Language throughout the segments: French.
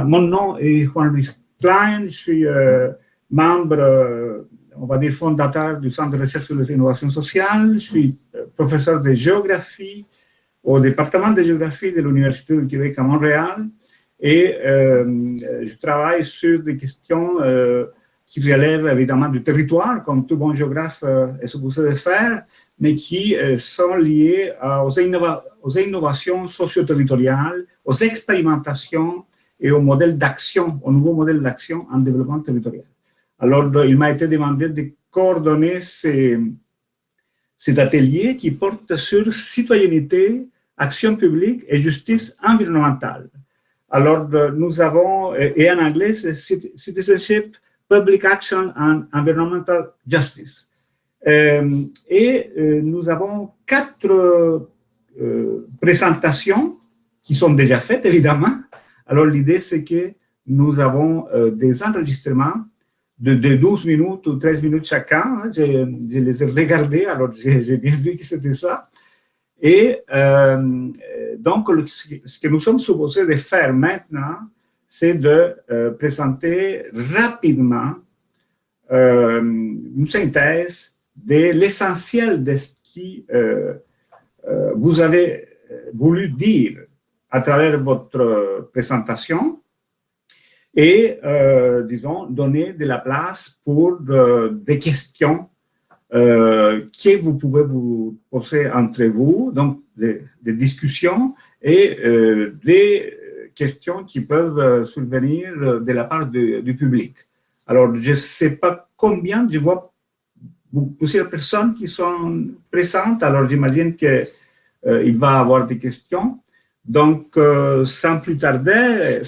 Mon nom est Juan-Luis Klein, je suis membre, on va dire fondateur du Centre de recherche sur les innovations sociales, je suis professeur de géographie au département de géographie de l'Université du Québec à Montréal et je travaille sur des questions qui relèvent évidemment du territoire, comme tout bon géographe est supposé de faire, mais qui sont liées aux innovations socio-territoriales, aux expérimentations et aux modèles d'action, aux nouveaux modèles d'action en développement territorial. Alors, il m'a été demandé de coordonner cet atelier qui porte sur citoyenneté, action publique et justice environnementale. Alors, nous avons, et en anglais, c'est Citizenship, Public Action and Environmental Justice. Nous avons 4 présentations qui sont déjà faites, évidemment. Alors, l'idée, c'est que nous avons des enregistrements de 12 minutes ou 13 minutes chacun. Je les ai regardés, alors j'ai bien vu que c'était ça. Et donc, ce que nous sommes supposés de faire maintenant, c'est de présenter rapidement une synthèse de l'essentiel de ce que vous avez voulu dire à travers votre présentation et, disons, donner de la place pour des questions que vous pouvez vous poser entre vous, donc des discussions et des questions qui peuvent survenir de la part du public. Alors, je ne sais pas combien, je vois plusieurs personnes qui sont présentes, alors j'imagine qu'il va y avoir des questions. Donc, sans plus tarder,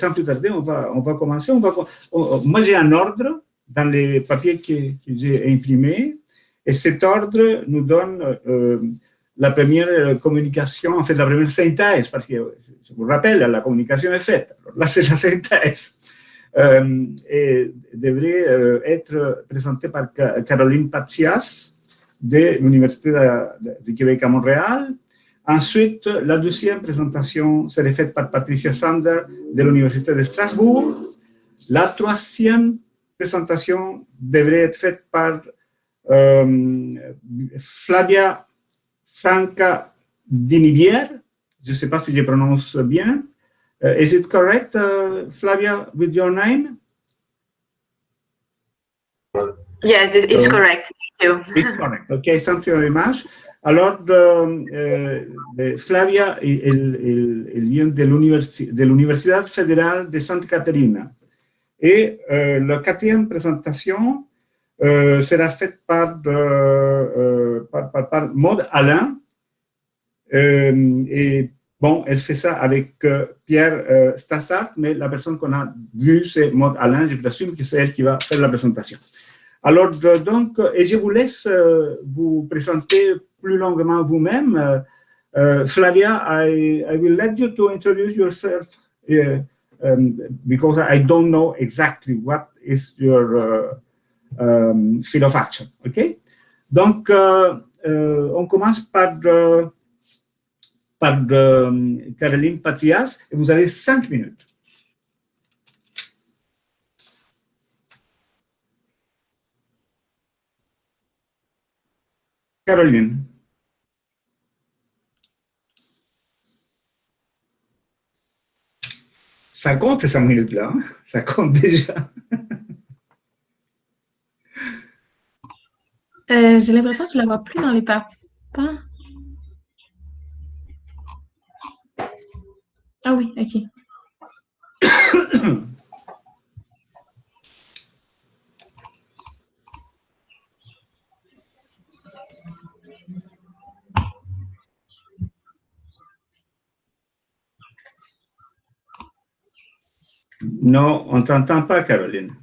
on va commencer. Moi, j'ai un ordre dans les papiers que j'ai imprimés, et cet ordre nous donne la première communication, en fait, la première synthèse, parce que, je vous rappelle, la communication est faite. Alors, là, c'est la synthèse. Et devrait être présentée par Caroline Patzias de l'Université du Québec à Montréal. Ensuite, la deuxième présentation serait faite par Patricia Sander de l'Université de Strasbourg. La troisième présentation devrait être faite par Flavia Franca Dinivière. Je ne sais pas si je prononce bien. Is it correct, Flavia, with your name? Yes, it's correct. Thank you. It's correct. Okay, thank you very much. Alors, Flavia, elle vient de l'Universidad Fédérale de Santa Catarina. Et la quatrième présentation sera faite par Maud Alain. Et bon, elle fait ça avec Pierre Stassart, mais la personne qu'on a vue, c'est Maud Alain. Je présume que c'est elle qui va faire la présentation. Alors, donc, et je vous laisse vous présenter plus longuement vous-même. Flavia, I will let you to introduce yourself because I don't know exactly what is your field of action. OK? Donc, on commence par Caroline Patzias, et vous avez 5 minutes. Caroline. Ça compte ces 5 minutes-là, hein? Ça compte déjà. J'ai l'impression que je ne la vois plus dans les participants. Ah oui, OK. Non, on ne t'entend pas, Caroline.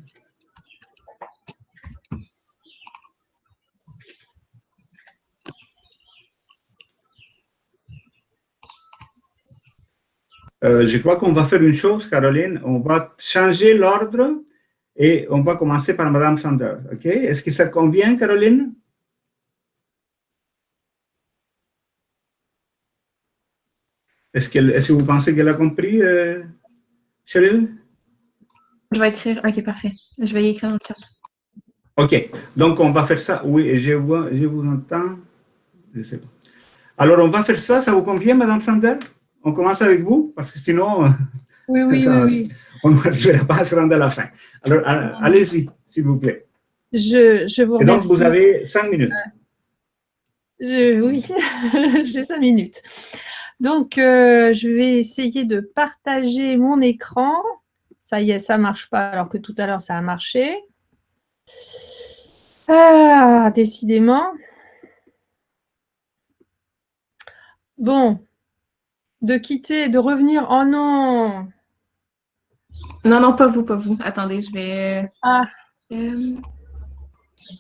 Je crois qu'on va faire une chose, Caroline. On va changer l'ordre et on va commencer par Madame Sander. OK? Est-ce que ça convient, Caroline? Est-ce que vous pensez qu'elle a compris? Cheryl? Je vais écrire. OK, parfait. Je vais y écrire dans le chat. OK. Donc, on va faire ça. Oui, je vous entends. Je sais pas. Alors, on va faire ça. Ça vous convient, Madame Sander? On commence avec vous, parce que sinon, Oui. on ne va pas se rendre à la fin. Alors, allez-y, s'il vous plaît. Je vous remercie. Et donc, vous avez 5 minutes. Oui, j'ai 5 minutes. Donc, je vais essayer de partager mon écran. Ça y est, ça ne marche pas, alors que tout à l'heure, ça a marché. Ah, décidément. Bon, de quitter, de revenir. Oh non! Non, pas vous, pas vous. Attendez, je vais...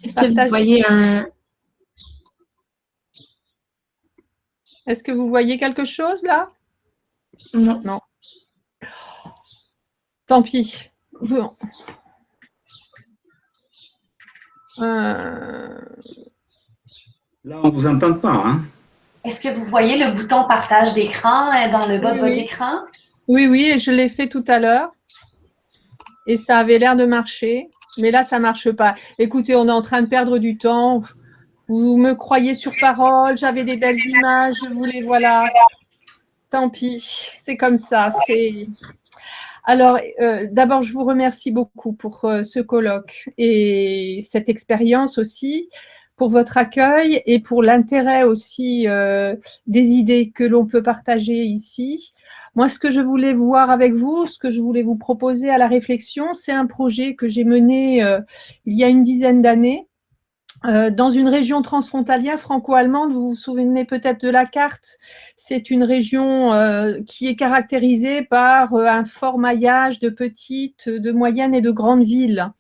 Est-ce que vous voyez un... Est-ce que vous voyez quelque chose là? Non. Non. Tant pis. Bon. Là, on ne vous entend pas. Hein? Est-ce que vous voyez le bouton partage d'écran dans le bas de votre écran? Oui, et je l'ai fait tout à l'heure. Et ça avait l'air de marcher. Mais là, ça ne marche pas. Écoutez, on est en train de perdre du temps. Vous me croyez sur parole. J'avais des belles images. Je voulais, voilà. Tant pis. C'est comme ça. Alors, d'abord, je vous remercie beaucoup pour ce colloque et cette expérience aussi, pour votre accueil et pour l'intérêt aussi des idées que l'on peut partager ici. Moi, ce que je voulais voir avec vous, ce que je voulais vous proposer à la réflexion, c'est un projet que j'ai mené il y a une dizaine d'années dans une région transfrontalière franco-allemande. Vous vous souvenez peut-être de la carte. C'est une région qui est caractérisée par un fort maillage de petites, de moyennes et de grandes villes.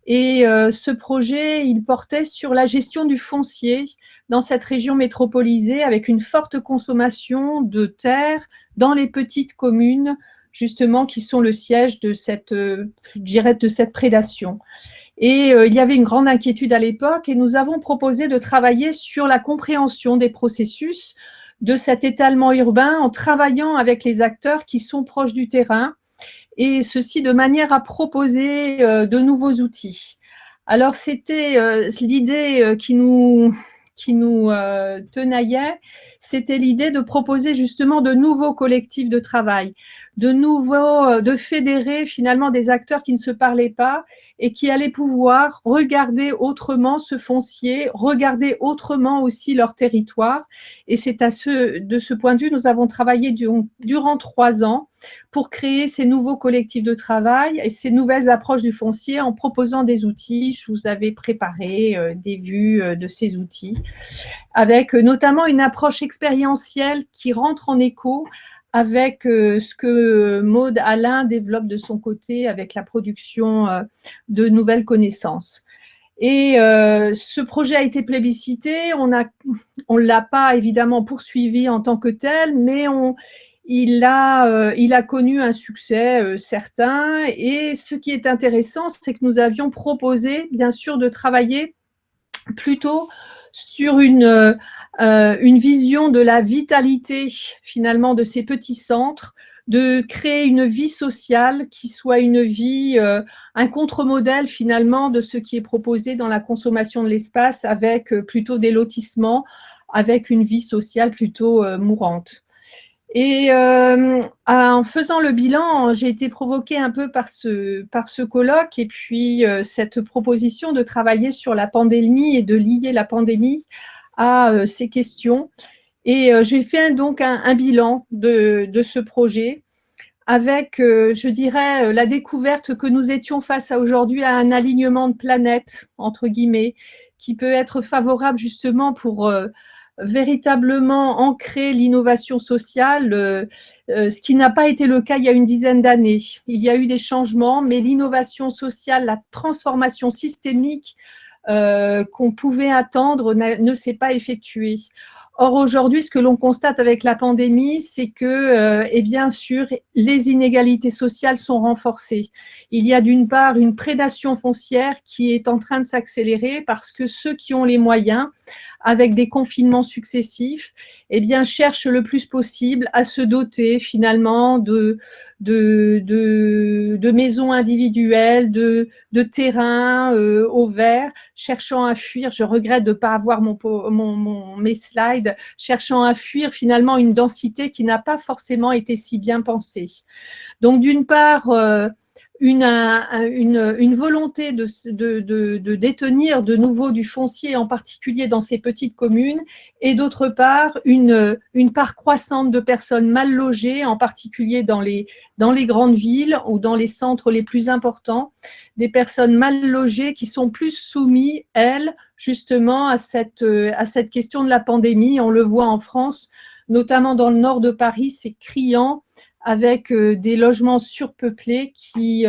Et ce projet, il portait sur la gestion du foncier dans cette région métropolisée avec une forte consommation de terres dans les petites communes, justement, qui sont le siège de cette, je dirais, de cette prédation. Et il y avait une grande inquiétude à l'époque et nous avons proposé de travailler sur la compréhension des processus de cet étalement urbain en travaillant avec les acteurs qui sont proches du terrain, et ceci de manière à proposer de nouveaux outils. Alors, c'était l'idée qui nous tenaillait, c'était l'idée de proposer justement de nouveaux collectifs de travail, de fédérer finalement des acteurs qui ne se parlaient pas et qui allaient pouvoir regarder autrement ce foncier, regarder autrement aussi leur territoire. Et c'est de ce point de vue, nous avons travaillé durant 3 ans pour créer ces nouveaux collectifs de travail et ces nouvelles approches du foncier en proposant des outils. Je vous avais préparé des vues de ces outils, avec notamment une approche expérientielle qui rentre en écho avec ce que Maud Alain développe de son côté avec la production de nouvelles connaissances. Et ce projet a été plébiscité, on ne l'a pas évidemment poursuivi en tant que tel, mais il a connu un succès certain. Et ce qui est intéressant, c'est que nous avions proposé, bien sûr, de travailler plutôt sur une vision de la vitalité, finalement, de ces petits centres, de créer une vie sociale qui soit une vie, un contre-modèle, finalement, de ce qui est proposé dans la consommation de l'espace, avec plutôt des lotissements, avec une vie sociale plutôt mourante. Et en faisant le bilan, j'ai été provoquée un peu par ce colloque et puis cette proposition de travailler sur la pandémie et de lier la pandémie à ces questions. Et j'ai fait donc un bilan de ce projet avec, je dirais, la découverte que nous étions face à aujourd'hui à un alignement de planètes, entre guillemets, qui peut être favorable justement pour véritablement ancrer l'innovation sociale, ce qui n'a pas été le cas il y a une dizaine d'années. Il y a eu des changements, mais l'innovation sociale, la transformation systémique qu'on pouvait attendre ne s'est pas effectuée. Or, aujourd'hui, ce que l'on constate avec la pandémie, c'est que, et bien sûr, les inégalités sociales sont renforcées. Il y a d'une part une prédation foncière qui est en train de s'accélérer parce que ceux qui ont les moyens, avec des confinements successifs, eh bien, cherchent le plus possible à se doter finalement de maisons individuelles, de terrains au vert, cherchant à fuir. Je regrette de ne pas avoir mes slides, cherchant à fuir finalement une densité qui n'a pas forcément été si bien pensée. Donc d'une part, une volonté de détenir de nouveau du foncier, en particulier dans ces petites communes, et d'autre part, une part croissante de personnes mal logées, en particulier dans les grandes villes ou dans les centres les plus importants, des personnes mal logées qui sont plus soumises, elles, justement, à cette question de la pandémie. On le voit en France, notamment dans le nord de Paris, c'est criant, avec des logements surpeuplés qui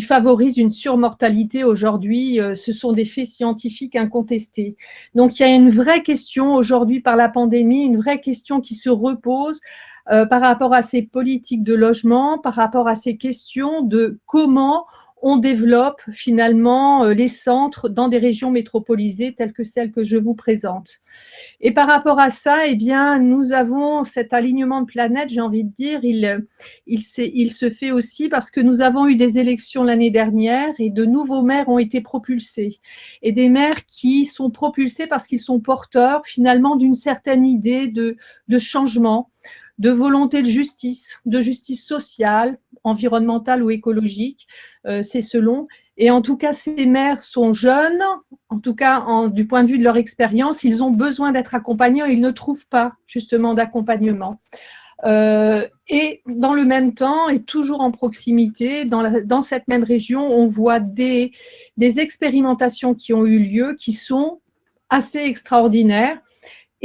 favorisent une surmortalité aujourd'hui. Ce sont des faits scientifiques incontestés. Donc, il y a une vraie question aujourd'hui par la pandémie, une vraie question qui se repose par rapport à ces politiques de logement, par rapport à ces questions de comment on développe finalement les centres dans des régions métropolisées telles que celles que je vous présente. Et par rapport à ça, eh bien, nous avons cet alignement de planètes, j'ai envie de dire, il se fait aussi parce que nous avons eu des élections l'année dernière et de nouveaux maires ont été propulsés. Et des maires qui sont propulsés parce qu'ils sont porteurs finalement d'une certaine idée de changement, de volonté de justice sociale, environnementale ou écologique, c'est selon. Et en tout cas, ces maires sont jeunes, en tout cas du point de vue de leur expérience, ils ont besoin d'être accompagnés, ils ne trouvent pas justement d'accompagnement. Et dans le même temps, et toujours en proximité, dans cette même région, on voit des expérimentations qui ont eu lieu, qui sont assez extraordinaires,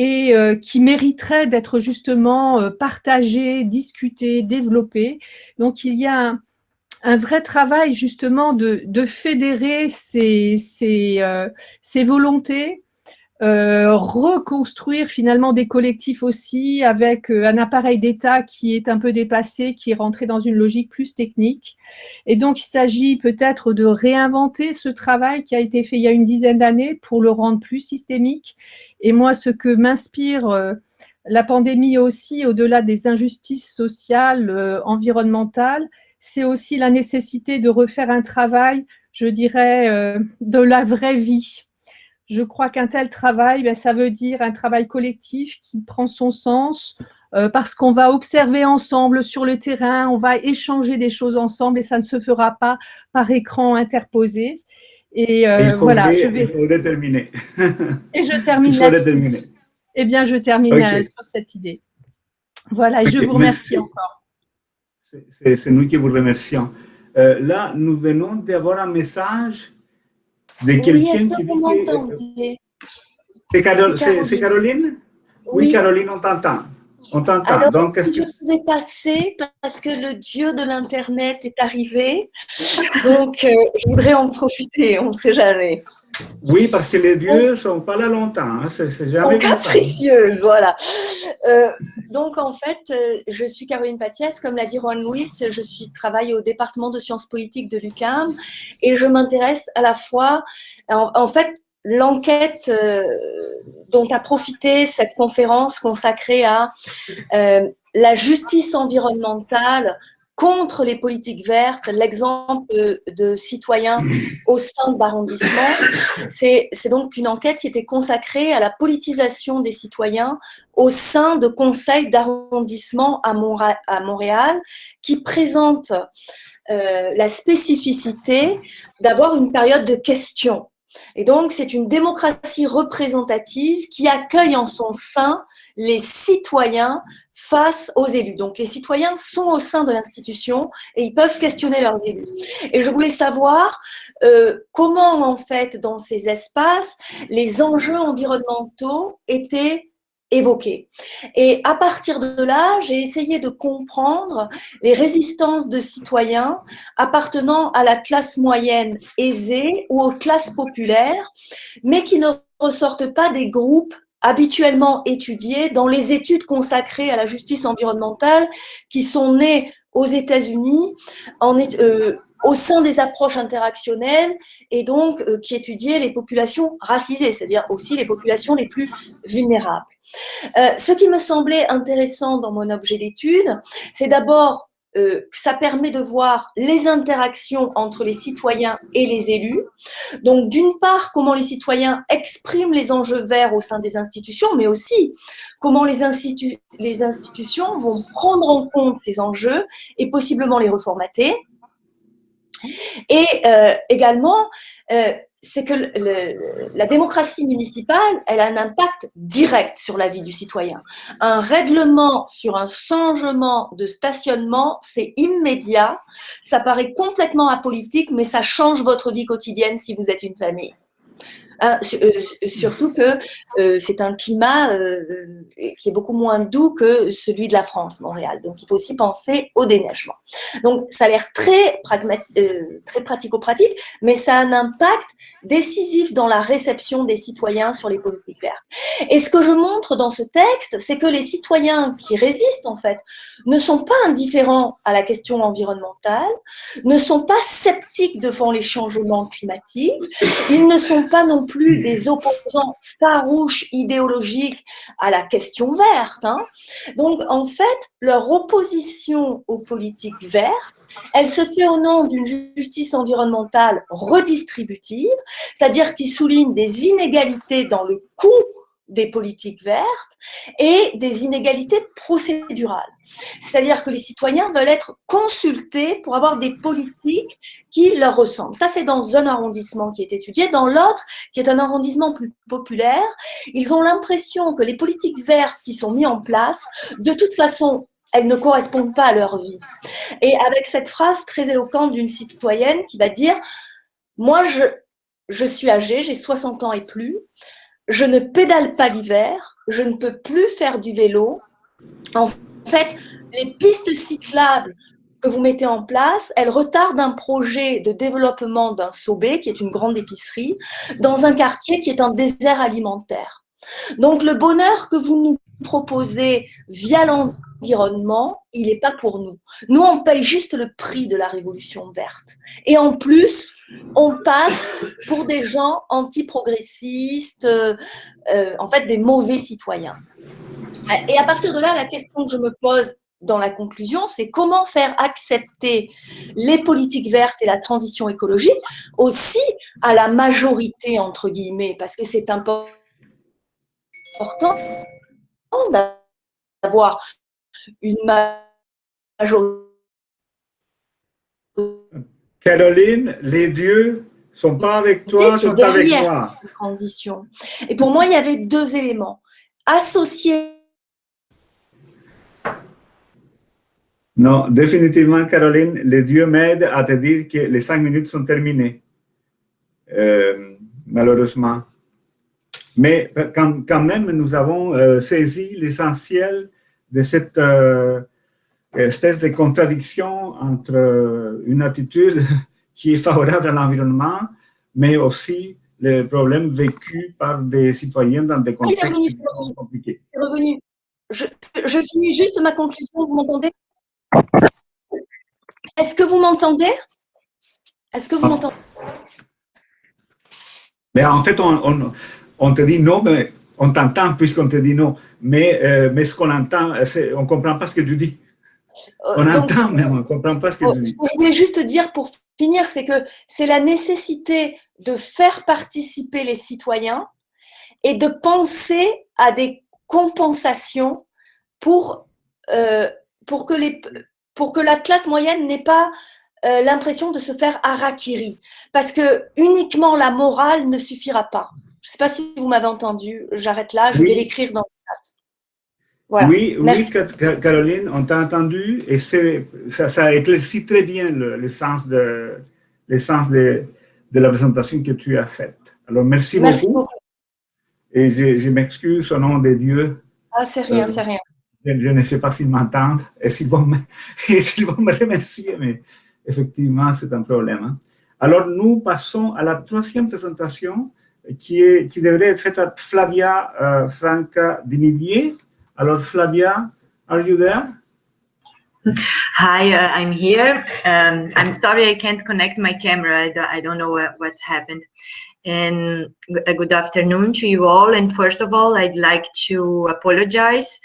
et qui mériteraient d'être justement partagées, discutées, développées. Donc, il y a un vrai travail justement de fédérer ces volontés, reconstruire finalement des collectifs aussi avec un appareil d'État qui est un peu dépassé, qui est rentré dans une logique plus technique. Et donc, il s'agit peut-être de réinventer ce travail qui a été fait il y a une dizaine d'années pour le rendre plus systémique. Et moi, ce que m'inspire la pandémie aussi, au-delà des injustices sociales, environnementales, c'est aussi la nécessité de refaire un travail, je dirais, de la vraie vie. Je crois qu'un tel travail, ça veut dire un travail collectif qui prend son sens parce qu'on va observer ensemble sur le terrain, on va échanger des choses ensemble et ça ne se fera pas par écran interposé. Et voilà, il faudrait terminer. Et je termine là-dessus. Eh bien, je termine sur cette idée. Voilà, je vous remercie encore. C'est nous qui vous remercions. Là, nous venons d'avoir un message de quelqu'un qui dit… C'est Caroline? Oui, Caroline, on t'entend. On t'entend. Alors, donc, je vais passer parce que le dieu de l'Internet est arrivé. Donc, je voudrais en profiter, on ne sait jamais. Oui, parce que les dieux ne sont pas là longtemps. Hein. C'est jamais bien précieux, voilà. Donc, en fait, je suis Caroline Patiès. Comme l'a dit Juan Luis, je travaille au département de sciences politiques de l'UQAM et je m'intéresse à la fois, en fait, l'enquête dont a profité cette conférence consacrée à la justice environnementale contre les politiques vertes, l'exemple de citoyens au sein de l'arrondissement. C'est donc une enquête qui était consacrée à la politisation des citoyens au sein de conseils d'arrondissement à Montréal, qui présente la spécificité d'avoir une période de questions. Et donc, c'est une démocratie représentative qui accueille en son sein les citoyens face aux élus. Donc, les citoyens sont au sein de l'institution et ils peuvent questionner leurs élus. Et je voulais savoir comment, en fait, dans ces espaces, les enjeux environnementaux étaient évoqués. Et à partir de là, j'ai essayé de comprendre les résistances de citoyens appartenant à la classe moyenne aisée ou aux classes populaires, mais qui ne ressortent pas des groupes habituellement étudiés dans les études consacrées à la justice environnementale qui sont nées aux États-Unis au sein des approches interactionnelles et donc qui étudiaient les populations racisées, c'est-à-dire aussi les populations les plus vulnérables. Ce qui me semblait intéressant dans mon objet d'étude, c'est d'abord ça permet de voir les interactions entre les citoyens et les élus. Donc, d'une part, comment les citoyens expriment les enjeux verts au sein des institutions, mais aussi comment les institutions vont prendre en compte ces enjeux et possiblement les reformater. Et également, c'est que la démocratie municipale, elle a un impact direct sur la vie du citoyen. Un règlement sur un changement de stationnement, c'est immédiat. Ça paraît complètement apolitique, mais ça change votre vie quotidienne si vous êtes une famille. Surtout que c'est un climat qui est beaucoup moins doux que celui de la France, Montréal. Donc, il faut aussi penser au déneigement. Donc, ça a l'air très pratico-pratique, mais ça a un impact décisif dans la réception des citoyens sur les politiques vertes. Et ce que je montre dans ce texte, c'est que les citoyens qui résistent, en fait, ne sont pas indifférents à la question environnementale, ne sont pas sceptiques devant les changements climatiques, ils ne sont pas non plus des opposants farouches idéologiques à la question verte. Hein. Donc, en fait, leur opposition aux politiques vertes, elle se fait au nom d'une justice environnementale redistributive, c'est-à-dire qui souligne des inégalités dans le coût des politiques vertes et des inégalités procédurales. C'est-à-dire que les citoyens veulent être consultés pour avoir des politiques qui leur ressemblent. Ça, c'est dans un arrondissement qui est étudié. Dans l'autre, qui est un arrondissement plus populaire, ils ont l'impression que les politiques vertes qui sont mises en place, de toute façon, elles ne correspondent pas à leur vie. Et avec cette phrase très éloquente d'une citoyenne qui va dire « Moi, je suis âgée, j'ai 60 ans et plus, je ne pédale pas l'hiver, je ne peux plus faire du vélo. En fait, les pistes cyclables que vous mettez en place, elles retardent un projet de développement d'un Sobé, qui est une grande épicerie, dans un quartier qui est un désert alimentaire. Donc, le bonheur que vous nous proposez via l'environnement, il n'est pas pour nous. Nous, on paye juste le prix de la révolution verte. Et en plus, on passe pour des gens anti-progressistes, en fait, des mauvais citoyens. Et à partir de là, la question que je me pose dans la conclusion, c'est comment faire accepter les politiques vertes et la transition écologique aussi à la majorité, entre guillemets, parce que c'est important d'avoir une majorité. Caroline, les dieux sont pas avec toi, sont avec moi. Transition. Et pour moi, il y avait deux éléments. Associer. Non, définitivement, Caroline, les dieux m'aident à te dire que les 5 minutes sont terminées, malheureusement. Mais quand même, nous avons saisi l'essentiel de cette espèce de contradiction entre une attitude qui est favorable à l'environnement, mais aussi les problèmes vécus par des citoyens dans des contextes compliqués. C'est revenu. Je finis juste ma conclusion, vous m'entendez? Est-ce que vous m'entendez? Est-ce que vous m'entendez? Mais en fait, on te dit non, mais on t'entend puisqu'on te dit non. Mais ce qu'on entend, on ne comprend pas ce que tu dis. On entend, mais on ne comprend pas ce que tu dis. Je voulais juste dire pour finir, c'est que c'est la nécessité de faire participer les citoyens et de penser à des compensations pour que la classe moyenne n'ait pas l'impression de se faire harakiri. Parce que uniquement la morale ne suffira pas. Je ne sais pas si vous m'avez entendu, j'arrête là, je vais l'écrire dans le chat. Voilà. Oui, Caroline, on t'a entendu et ça éclaircit très bien le sens de la présentation que tu as faite. Alors, merci beaucoup. Et je m'excuse au nom des dieux. Ah, c'est rien, c'est rien. Je ne sais pas s'ils m'entendent et s'ils vont me remercier, mais effectivement, c'est un problème. Hein. Alors, nous passons à la troisième présentation qui devrait être faite à Flavia Franca Dinivier. Alors, Flavia, are you there? Hi, I'm here. I'm sorry I can't connect my camera. I don't know what's happened. and good afternoon to you all. And first of all, I'd like to apologize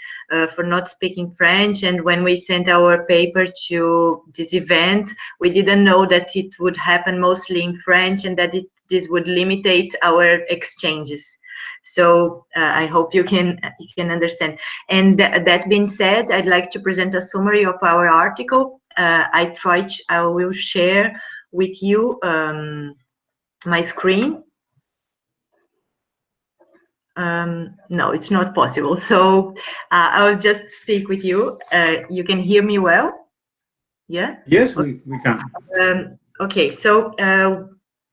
for not speaking French. And when we sent our paper to this event, we didn't know that it would happen mostly in French and that this would limitate our exchanges. So I hope you can understand. And that being said, I'd like to present a summary of our article. I will share with you my screen. No, it's not possible. So I'll just speak with you. You can hear me well? Yeah? Yes, we can. Okay, so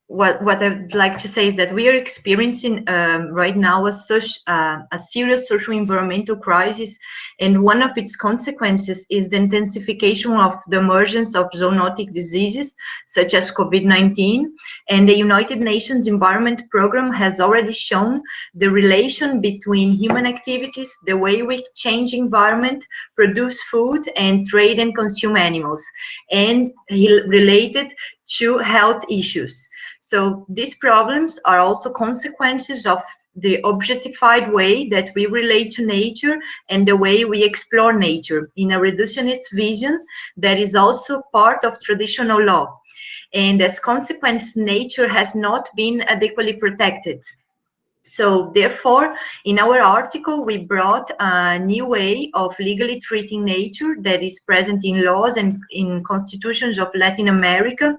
what I'd like to say is that we are experiencing right now a serious social environmental crisis, and one of its consequences is the intensification of the emergence of zoonotic diseases such as COVID-19. And the United Nations Environment Programme has already shown the relation between human activities, the way we change environment, produce food, and trade and consume animals, and related to health issues. So these problems are also consequences of the objectified way that we relate to nature and the way we explore nature in a reductionist vision that is also part of traditional law. And as consequence, nature has not been adequately protected. So therefore, in our article, we brought a new way of legally treating nature that is present in laws and in constitutions of Latin America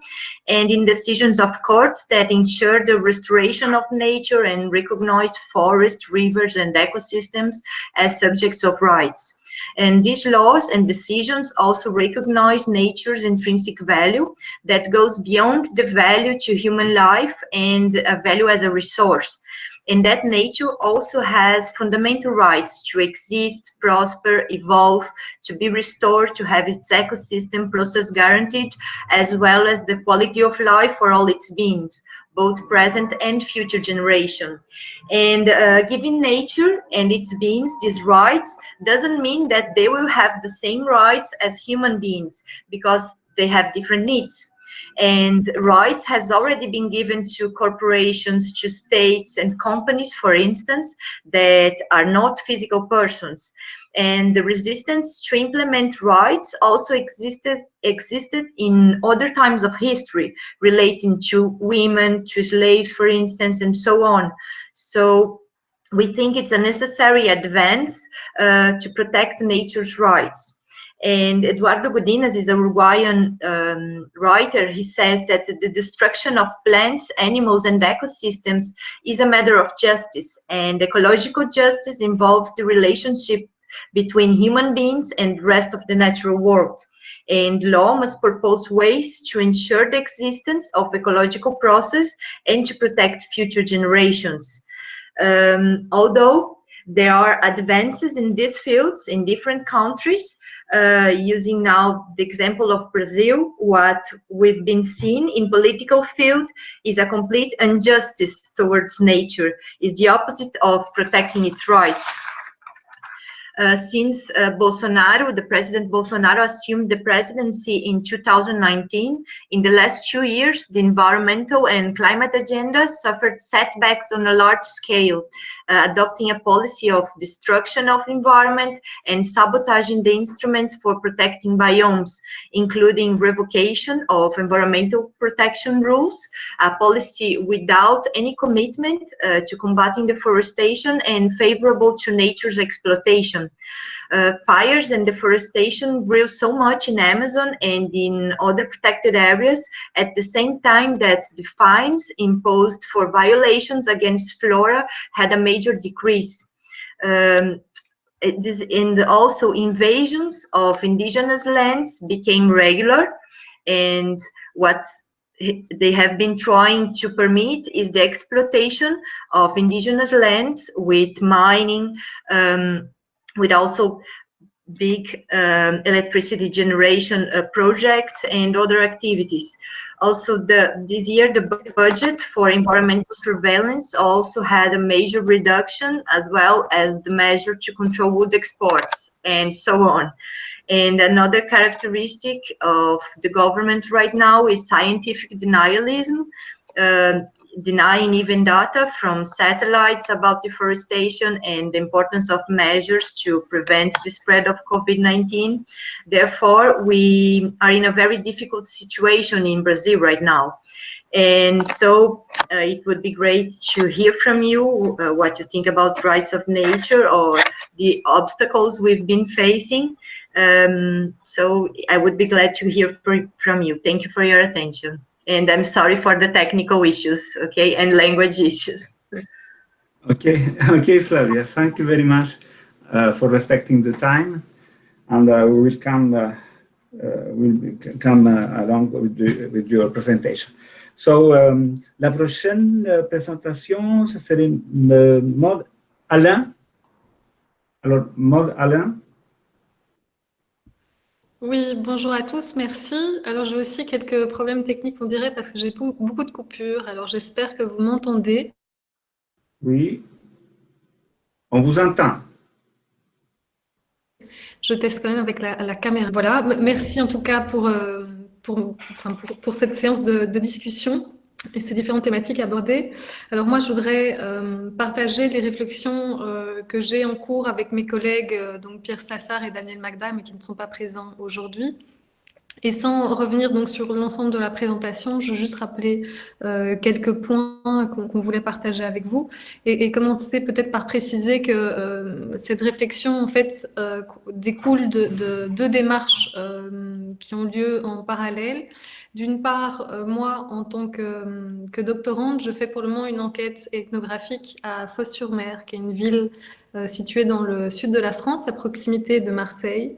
and in decisions of courts that ensure the restoration of nature and recognize forests, rivers, and ecosystems as subjects of rights. And these laws and decisions also recognize nature's intrinsic value that goes beyond the value to human life and a value as a resource. And that nature also has fundamental rights to exist, prosper, evolve, to be restored, to have its ecosystem process guaranteed, as well as the quality of life for all its beings, both present and future generation. And giving nature and its beings these rights doesn't mean that they will have the same rights as human beings, because they have different needs. And rights has already been given to corporations, to states and companies, for instance, that are not physical persons. And the resistance to implement rights also existed in other times of history, relating to women, to slaves, for instance, and so on. So we think it's a necessary advance to protect nature's rights. And Eduardo Godinez is a Uruguayan writer. He says that the destruction of plants, animals, and ecosystems is a matter of justice. And ecological justice involves the relationship between human beings and the rest of the natural world. And law must propose ways to ensure the existence of ecological process and to protect future generations. Although there are advances in these fields in different countries, using now the example of Brazil, what we've been seeing in political field is a complete injustice towards nature, is the opposite of protecting its rights. Since the President Bolsonaro assumed the presidency in 2019, in the last 2 years, the environmental and climate agenda suffered setbacks on a large scale, adopting a policy of destruction of environment and sabotaging the instruments for protecting biomes, including revocation of environmental protection rules, a policy without any commitment to combating deforestation and favorable to nature's exploitation. Fires and deforestation grew so much in Amazon and in other protected areas at the same time that the fines imposed for violations against flora had a major decrease. And also invasions of indigenous lands became regular, and what they have been trying to permit is the exploitation of indigenous lands with mining, with also big electricity generation projects and other activities. Also, this year, the budget for environmental surveillance also had a major reduction, as well as the measure to control wood exports, and so on. And another characteristic of the government right now is scientific denialism. denying even data from satellites about deforestation and the importance of measures to prevent the spread of COVID-19. Therefore, we are in a very difficult situation in Brazil right now. And so it would be great to hear from you what you think about rights of nature or the obstacles we've been facing. So I would be glad to hear from you. Thank you for your attention. And I'm sorry for the technical issues, okay, and language issues. Okay, Flavia, thank you very much for respecting the time. And we will come along with your presentation. So, la prochaine présentation, ce serait Maud Alain. Alors, Maud Alain. Oui, bonjour à tous, merci. Alors, j'ai aussi quelques problèmes techniques, on dirait, parce que j'ai beaucoup de coupures. Alors, j'espère que vous m'entendez. Oui, on vous entend. Je teste quand même avec la caméra. Voilà, merci en tout cas pour cette séance de discussion et ces différentes thématiques abordées. Alors moi, je voudrais partager les réflexions que j'ai en cours avec mes collègues, donc Pierre Stassard et Daniel Magda, mais qui ne sont pas présents aujourd'hui. Et sans revenir donc sur l'ensemble de la présentation, je veux juste rappeler quelques points qu'on voulait partager avec vous et commencer peut-être par préciser que cette réflexion en fait découle de deux démarches qui ont lieu en parallèle. D'une part, moi en tant que doctorante, je fais pour le moment une enquête ethnographique à Fos-sur-Mer, qui est une ville située dans le sud de la France, à proximité de Marseille,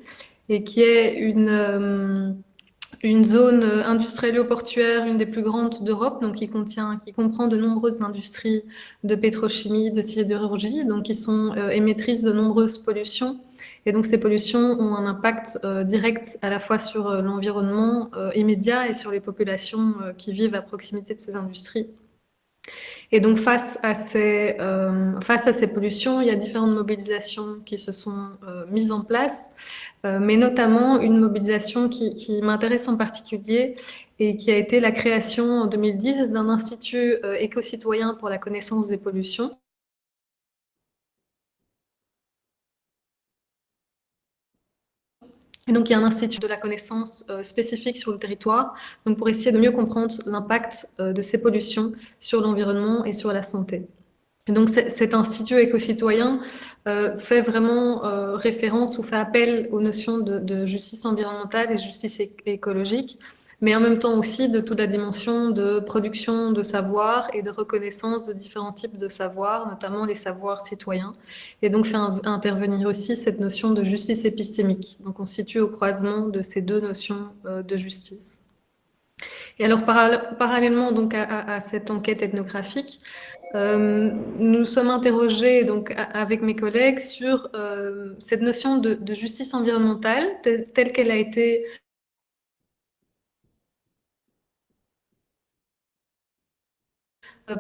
et qui est une zone industrielle-portuaire, une des plus grandes d'Europe, donc qui comprend de nombreuses industries de pétrochimie, de sidérurgie, donc qui sont émettrices de nombreuses pollutions. Et donc ces pollutions ont un impact direct à la fois sur l'environnement immédiat et sur les populations qui vivent à proximité de ces industries. Et donc face à ces pollutions, il y a différentes mobilisations qui se sont mises en place, mais notamment une mobilisation qui m'intéresse en particulier et qui a été la création en 2010 d'un institut éco-citoyen pour la connaissance des pollutions. Et donc, il y a un institut de la connaissance spécifique sur le territoire, donc pour essayer de mieux comprendre l'impact de ces pollutions sur l'environnement et sur la santé. Et donc, cet institut éco-citoyen fait vraiment référence ou fait appel aux notions de justice environnementale et justice écologique, mais en même temps aussi de toute la dimension de production de savoir et de reconnaissance de différents types de savoirs, notamment les savoirs citoyens, et donc fait intervenir aussi cette notion de justice épistémique. Donc on se situe au croisement de ces deux notions de justice. Et alors parallèlement donc à cette enquête ethnographique, nous sommes interrogés donc avec mes collègues sur cette notion de justice environnementale telle qu'elle a été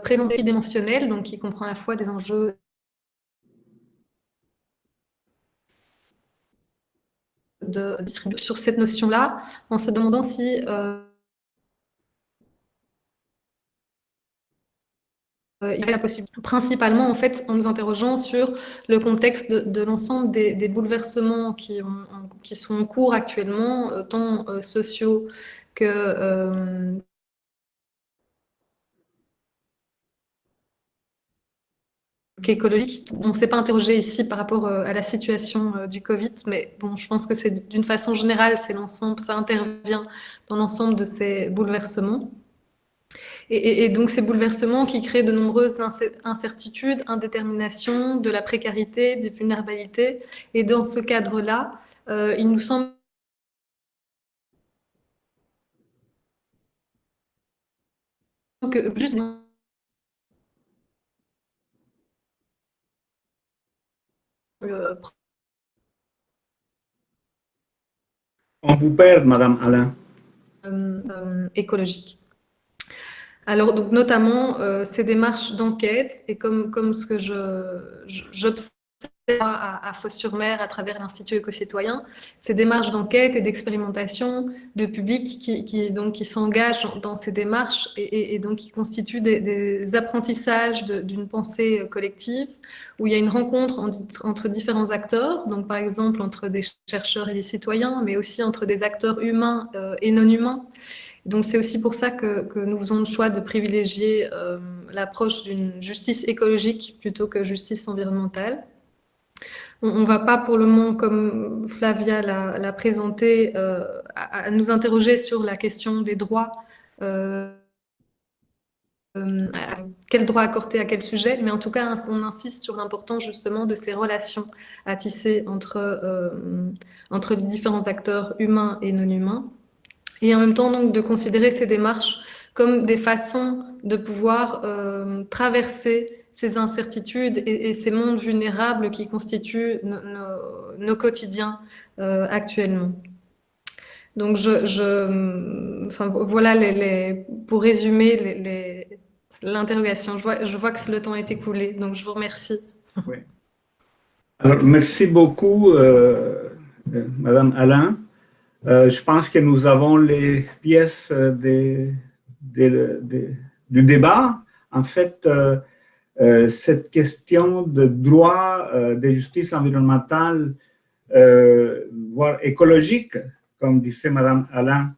présentée tridimensionnelle, donc qui comprend à la fois des enjeux de distribution sur cette notion-là, en se demandant si il y avait la possibilité, principalement en fait en nous interrogeant sur le contexte de l'ensemble des bouleversements qui sont en cours actuellement, tant sociaux que qu'écologique. On ne s'est pas interrogé ici par rapport à la situation du Covid, mais bon, je pense que c'est d'une façon générale, c'est l'ensemble, ça intervient dans l'ensemble de ces bouleversements. Et donc ces bouleversements qui créent de nombreuses incertitudes, indéterminations, de la précarité, des vulnérabilités. Et dans ce cadre-là, il nous semble que juste On vous perd, Madame Alain. Écologique. Alors, donc, notamment, ces démarches d'enquête, et comme ce que j'observe à Fos-sur-Mer à travers l'Institut éco-citoyen, ces démarches d'enquête et d'expérimentation de public qui s'engagent dans ces démarches et donc qui constituent des apprentissages d'une pensée collective où il y a une rencontre entre différents acteurs, donc par exemple entre des chercheurs et des citoyens, mais aussi entre des acteurs humains et non humains. Donc c'est aussi pour ça que nous faisons le choix de privilégier l'approche d'une justice écologique plutôt que justice environnementale. On ne va pas pour le moment, comme Flavia l'a présenté, à nous interroger sur la question des droits, quel droit accorder à quel sujet, mais en tout cas, on insiste sur l'importance justement de ces relations à tisser entre les différents acteurs humains et non humains, et en même temps donc de considérer ces démarches comme des façons de pouvoir traverser ces incertitudes et ces mondes vulnérables qui constituent nos quotidiens actuellement. Donc, enfin, voilà pour résumer l'interrogation. Je vois que le temps est écoulé, donc je vous remercie. Oui. Alors, merci beaucoup, Madame Alain. Je pense que nous avons les pièces du débat. En fait, cette question de droit, de justice environnementale, voire écologique, comme disait Madame Alain,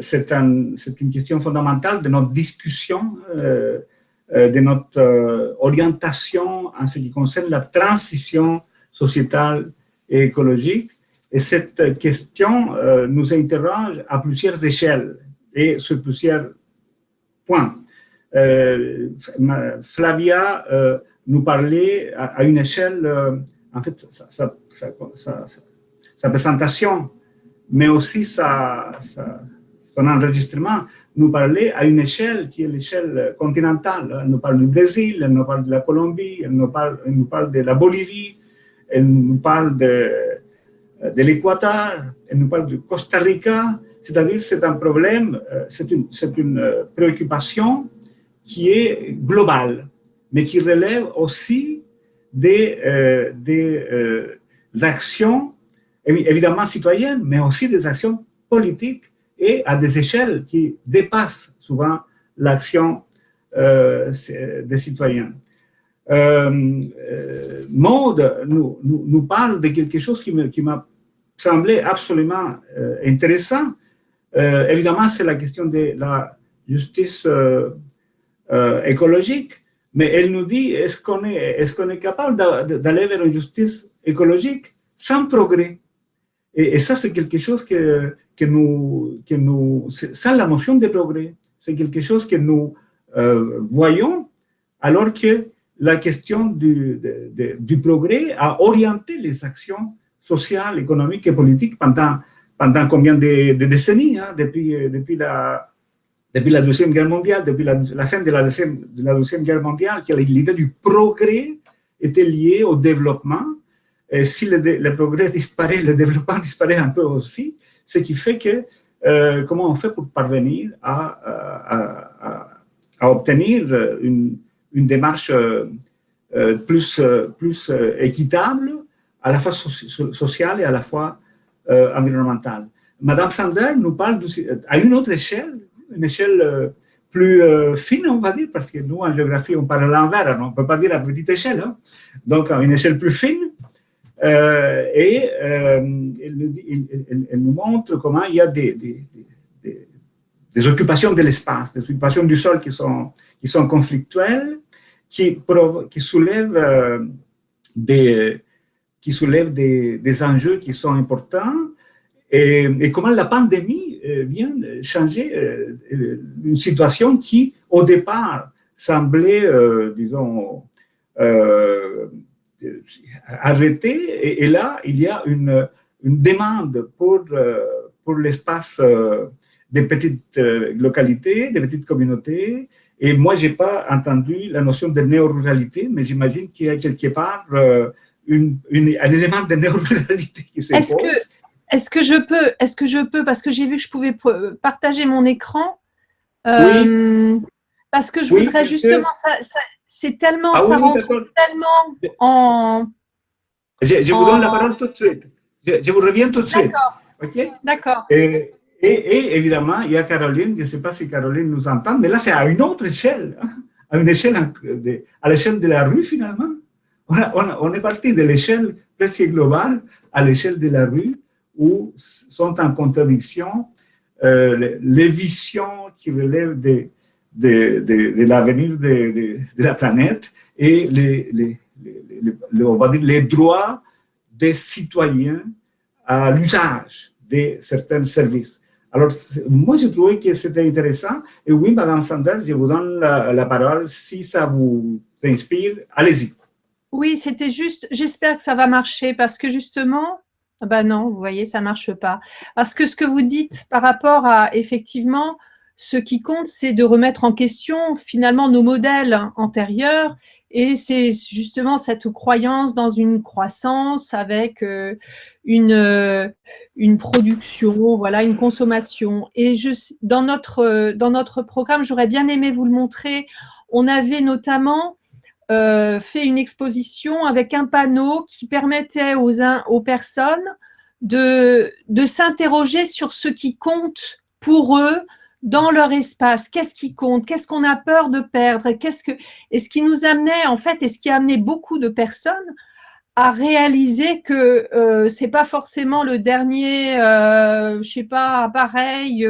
c'est une question fondamentale de notre discussion, de notre orientation en ce qui concerne la transition sociétale et écologique. Et cette question nous interroge à plusieurs échelles et sur plusieurs points. Flavia nous parlait à une échelle, en fait, sa présentation, mais aussi son enregistrement nous parlait à une échelle qui est l'échelle continentale. Elle nous parle du Brésil, elle nous parle de la Colombie, elle nous parle de la Bolivie, elle nous parle de l'Équateur, elle nous parle du Costa Rica. C'est-à-dire c'est un problème, c'est une préoccupation qui est globale, mais qui relève aussi des actions, évidemment citoyennes, mais aussi des actions politiques et à des échelles qui dépassent souvent l'action des citoyens. Maude nous parle de quelque chose qui m'a semblé absolument intéressant. Évidemment, c'est la question de la justice écologique, mais elle nous dit, est-ce qu'on est capable d'aller vers une justice écologique sans progrès? Et ça, c'est quelque chose sans la notion de progrès. C'est quelque chose que nous voyons, alors que la question du progrès a orienté les actions sociales, économiques et politiques pendant combien de décennies, hein, depuis la Deuxième Guerre mondiale, depuis la fin de la Deuxième Guerre mondiale, que l'idée du progrès était liée au développement. Et si le progrès disparaît, le développement disparaît un peu aussi, ce qui fait que comment on fait pour parvenir à obtenir une démarche plus équitable, à la fois sociale et à la fois environnementale. Madame Sander nous parle à une autre échelle, une échelle plus fine, on va dire, parce que nous, en géographie, on parle à l'envers, on ne peut pas dire à petite échelle, hein. Donc à une échelle plus fine, elle nous montre comment il y a des occupations de l'espace, des occupations du sol qui sont conflictuelles, qui soulèvent des enjeux qui sont importants, et comment la pandémie vient changer une situation qui, au départ, semblait, disons, arrêtée, et là, il y a une demande pour l'espace des petites localités, des petites communautés. Et moi, je n'ai pas entendu la notion de néo-ruralité, mais j'imagine qu'il y a quelque part un élément de néo-ruralité qui s'impose. Est-ce que je peux, parce que j'ai vu que je pouvais partager mon écran, oui. Parce que je voudrais justement, c'est tellement, ça rentre tellement Je vous donne la parole tout de suite. Je vous reviens tout de suite. OK? D'accord. Et évidemment, il y a Caroline, je ne sais pas si Caroline nous entend, mais là, c'est à une autre échelle, hein, à une échelle à l'échelle de la rue, finalement. On est parti de l'échelle presque globale à l'échelle de la rue, où sont en contradiction les visions qui relèvent de l'avenir de la planète et on va dire les droits des citoyens à l'usage de certains services. Alors, moi, je trouvais que c'était intéressant. Et oui, Madame Sanders, je vous donne la parole. Si ça vous inspire, allez-y. Oui, c'était juste, j'espère que ça va marcher parce que justement, ben non, vous voyez, ça ne marche pas. Parce que ce que vous dites par rapport à, effectivement, ce qui compte, c'est de remettre en question finalement nos modèles antérieurs et c'est justement cette croyance dans une croissance avec une production, voilà, une consommation. Et dans notre programme, j'aurais bien aimé vous le montrer, on avait notamment fait une exposition avec un panneau qui permettait aux personnes de s'interroger sur ce qui compte pour eux dans leur espace. Qu'est-ce qui compte? Qu'est-ce qu'on a peur de perdre? Et ce qui nous amenait, en fait, et ce qui a amené beaucoup de personnes à réaliser que c'est pas forcément le dernier, je sais pas, appareil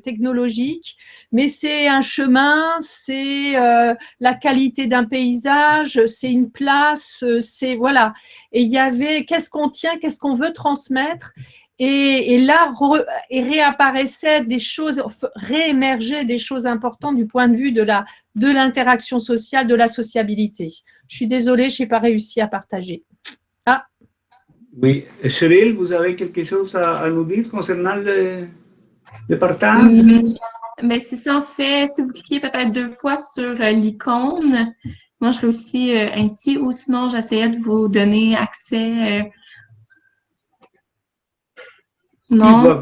technologique, mais c'est un chemin, c'est la qualité d'un paysage, c'est une place, c'est voilà. Et il y avait qu'est-ce qu'on tient, qu'est-ce qu'on veut transmettre. Et là, réapparaissaient des choses, réémergeaient des choses importantes du point de vue de l'interaction sociale, de la sociabilité. Je suis désolée, je n'ai pas réussi à partager. Ah. Oui. Cheryl, vous avez quelque chose à nous dire concernant le partage? Mais c'est ça, en fait, si vous cliquez peut-être 2 fois sur l'icône, moi, je serais aussi ainsi, ou sinon, j'essayais de vous donner accès. Non.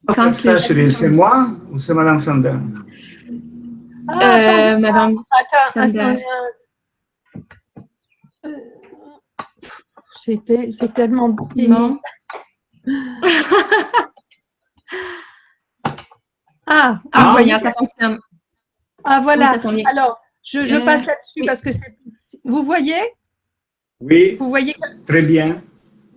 Quand ça, Cheryl, c'est moi ou c'est Madame Sander? Madame Sander. C'est tellement non. Voyons, ça fonctionne. Ah, voilà. Oui, ça sent bien. Alors, je passe là-dessus parce que vous voyez? Oui, vous voyez très bien.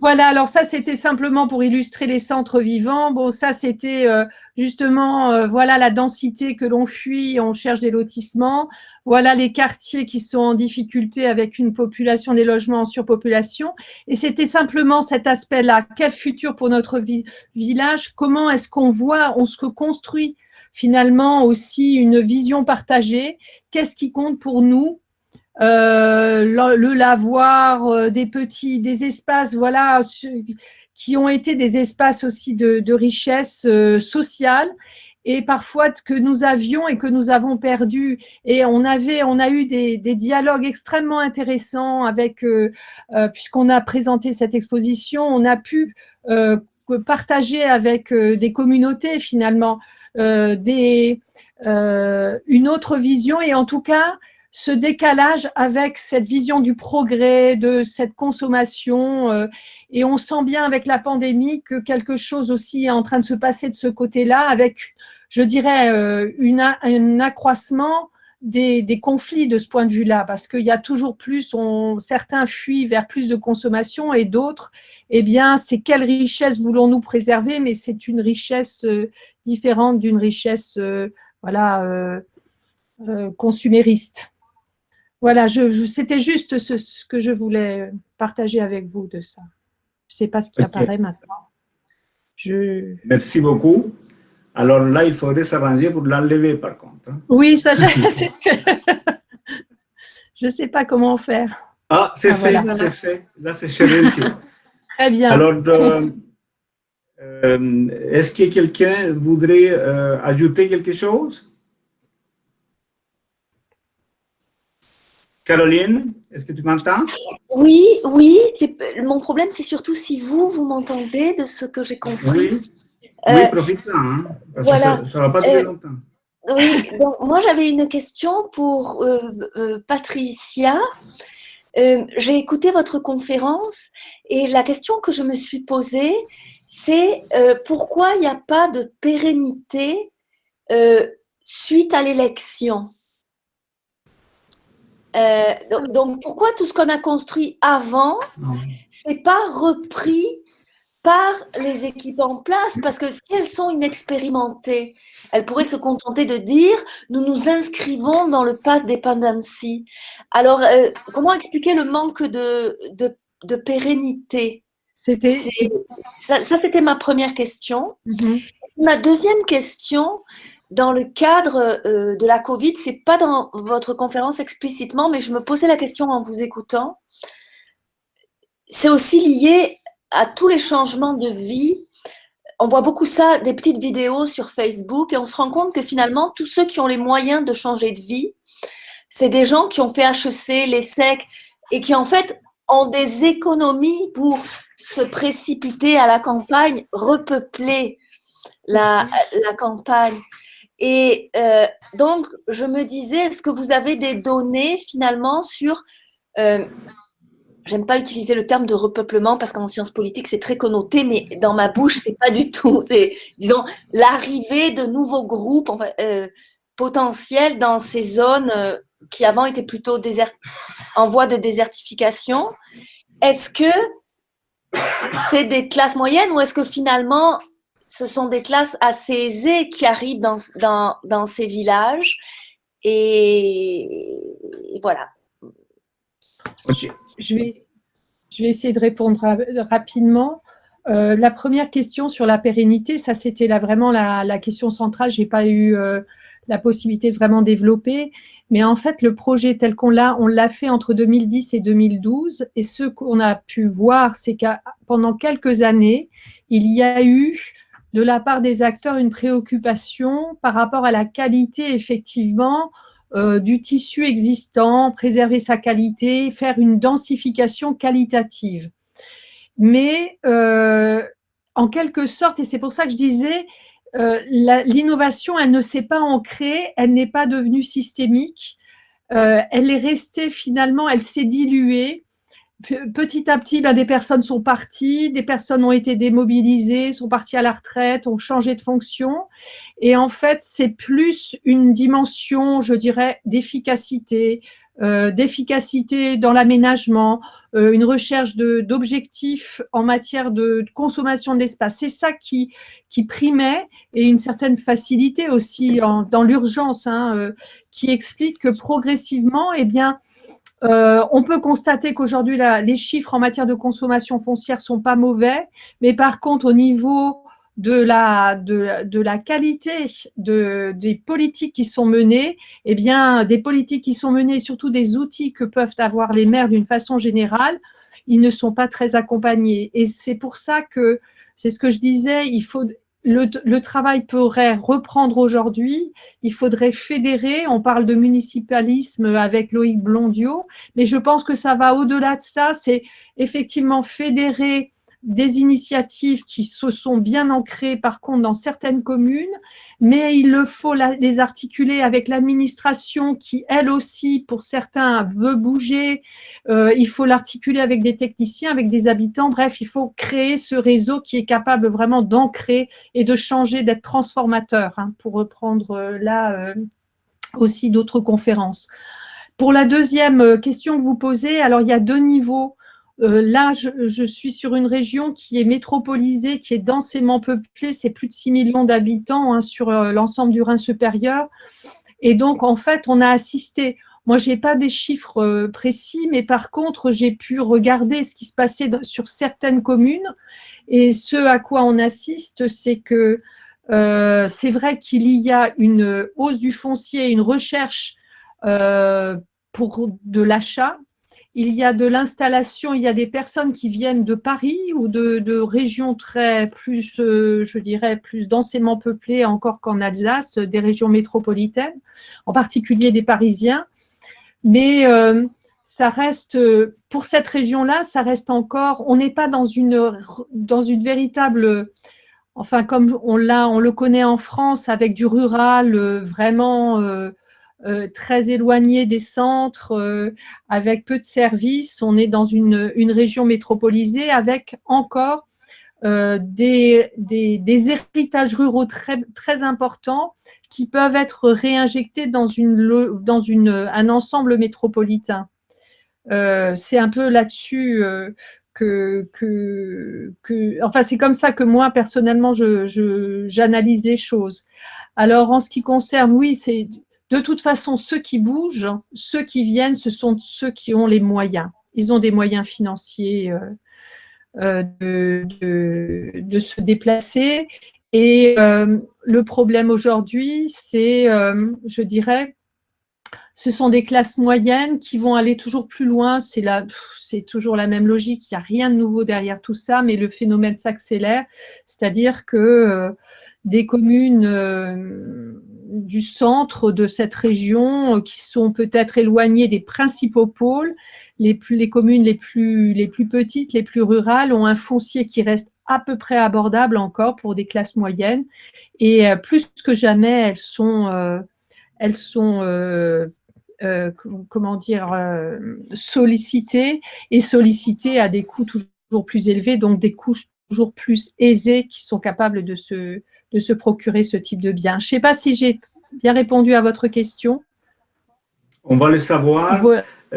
Voilà, alors ça, c'était simplement pour illustrer les centres vivants. Bon, ça, c'était justement, voilà la densité que l'on fuit, on cherche des lotissements. Voilà les quartiers qui sont en difficulté avec une population, des logements en surpopulation. Et c'était simplement cet aspect-là. Quel futur pour notre village? Comment est-ce qu'on voit, on se construit finalement aussi une vision partagée? Qu'est-ce qui compte pour nous? Le lavoir, des espaces, voilà, qui ont été des espaces aussi de richesse sociale et parfois que nous avions et que nous avons perdu. Et on a eu des dialogues extrêmement intéressants avec, puisqu'on a présenté cette exposition, on a pu partager avec des communautés finalement une autre vision et en tout cas ce décalage avec cette vision du progrès, de cette consommation. Et on sent bien avec la pandémie que quelque chose aussi est en train de se passer de ce côté-là, avec, je dirais, un accroissement des conflits de ce point de vue-là, parce qu'il y a toujours plus, certains fuient vers plus de consommation et d'autres, eh bien, c'est quelle richesse voulons-nous préserver, mais c'est une richesse différente d'une richesse consumériste. Voilà, c'était juste ce que je voulais partager avec vous de ça. Je ne sais pas ce qui apparaît maintenant. Merci beaucoup. Alors là, il faudrait s'arranger pour l'enlever par contre. Oui, ça, c'est ce que… je ne sais pas comment faire. Ah, c'est fait, voilà. C'est fait. Là, c'est Cheryl qui… Très bien. Alors, est-ce que quelqu'un voudrait ajouter quelque chose? Caroline, est-ce que tu m'entends? Oui. Mon problème, c'est surtout si vous m'entendez de ce que j'ai compris. Oui, profite-en, hein, voilà. Ça ne va pas durer longtemps. Oui, donc moi j'avais une question pour Patricia. J'ai écouté votre conférence et la question que je me suis posée, c'est pourquoi il n'y a pas de pérennité suite à l'élection. Donc, pourquoi tout ce qu'on a construit avant, c'est pas repris par les équipes en place? Parce que si elles sont inexpérimentées, elles pourraient se contenter de dire « nous nous inscrivons dans le pass dependency ». Alors, comment expliquer le manque de pérennité? Ça, c'était ma première question. Ma deuxième question, dans le cadre de la Covid, c'est pas dans votre conférence explicitement, mais je me posais la question en vous écoutant. C'est aussi lié à tous les changements de vie. On voit beaucoup ça, des petites vidéos sur Facebook, et on se rend compte que finalement, tous ceux qui ont les moyens de changer de vie, c'est des gens qui ont fait HEC, l'ESSEC, et qui en fait ont des économies pour se précipiter à la campagne, repeupler la campagne. Et donc, je me disais, est-ce que vous avez des données finalement sur, j'aime pas utiliser le terme de repeuplement parce qu'en sciences politiques c'est très connoté, mais dans ma bouche c'est pas du tout, c'est disons l'arrivée de nouveaux groupes potentiels dans ces zones qui avant étaient plutôt en voie de désertification. Est-ce que c'est des classes moyennes ou est-ce que finalement ce sont des classes assez aisées qui arrivent dans ces villages? Et voilà. Je vais essayer de répondre rapidement. La première question sur la pérennité, ça c'était vraiment la question centrale. Je n'ai pas eu la possibilité de vraiment développer. Mais en fait, le projet tel on l'a fait entre 2010 et 2012. Et ce qu'on a pu voir, c'est que pendant quelques années, il y a eu de la part des acteurs une préoccupation par rapport à la qualité effectivement du tissu existant, préserver sa qualité, faire une densification qualitative. Mais en quelque sorte, et c'est pour ça que je disais, l'innovation, elle ne s'est pas ancrée, elle n'est pas devenue systémique, elle est restée finalement, elle s'est diluée. Petit à petit, des personnes sont parties, des personnes ont été démobilisées, sont parties à la retraite, ont changé de fonction. Et en fait, c'est plus une dimension, je dirais, d'efficacité dans l'aménagement, une recherche d'objectifs en matière de consommation de l'espace. C'est ça qui primait, et une certaine facilité aussi dans l'urgence, qui explique que progressivement, eh bien, on peut constater qu'aujourd'hui, les chiffres en matière de consommation foncière sont pas mauvais, mais par contre, au niveau de la qualité des politiques qui sont menées, eh bien, des politiques qui sont menées, surtout des outils que peuvent avoir les maires d'une façon générale, ils ne sont pas très accompagnés. Et c'est pour ça que, c'est ce que je disais, il faut… Le travail pourrait reprendre aujourd'hui, il faudrait fédérer, on parle de municipalisme avec Loïc Blondiot, mais je pense que ça va au-delà de ça, c'est effectivement fédérer des initiatives qui se sont bien ancrées par contre dans certaines communes, mais il faut les articuler avec l'administration qui, elle aussi, pour certains, veut bouger. Il faut l'articuler avec des techniciens, avec des habitants. Bref, il faut créer ce réseau qui est capable vraiment d'ancrer et de changer, d'être transformateur, pour reprendre là aussi d'autres conférences. Pour la deuxième question que vous posez, alors il y a deux niveaux. Là, je suis sur une région qui est métropolisée, qui est densément peuplée, c'est plus de 6 millions d'habitants sur l'ensemble du Rhin supérieur. Et donc, en fait, on a assisté, moi, je n'ai pas des chiffres précis, mais par contre, j'ai pu regarder ce qui se passait sur certaines communes. Et ce à quoi on assiste, c'est que c'est vrai qu'il y a une hausse du foncier, une recherche pour de l'achat. Il y a de l'installation, il y a des personnes qui viennent de Paris ou de régions plus, je dirais, plus densément peuplées encore qu'en Alsace, des régions métropolitaines, en particulier des Parisiens. Mais ça reste, pour cette région-là, ça reste encore, on n'est pas dans une véritable, enfin comme on le connaît en France, avec du rural vraiment très éloignés des centres, avec peu de services. On est dans une région métropolisée avec encore des héritages ruraux très importants qui peuvent être réinjectés dans un ensemble métropolitain. C'est un peu là-dessus enfin, c'est comme ça que moi, personnellement, j'analyse les choses. Alors, en ce qui concerne, oui, c'est de toute façon, ceux qui bougent, ceux qui viennent, ce sont ceux qui ont les moyens. Ils ont des moyens financiers de se déplacer. Et le problème aujourd'hui, c'est, je dirais, ce sont des classes moyennes qui vont aller toujours plus loin. C'est toujours la même logique. Il n'y a rien de nouveau derrière tout ça, mais le phénomène s'accélère. C'est-à-dire que des communes du centre de cette région qui sont peut-être éloignées des principaux pôles, les communes les plus petites, les plus rurales, ont un foncier qui reste à peu près abordable encore pour des classes moyennes. Et plus que jamais, elles sont comment dire, sollicitées à des coûts toujours plus élevés, donc des coûts toujours plus aisés qui sont capables de se procurer ce type de bien. Je ne sais pas si j'ai bien répondu à votre question. On va le savoir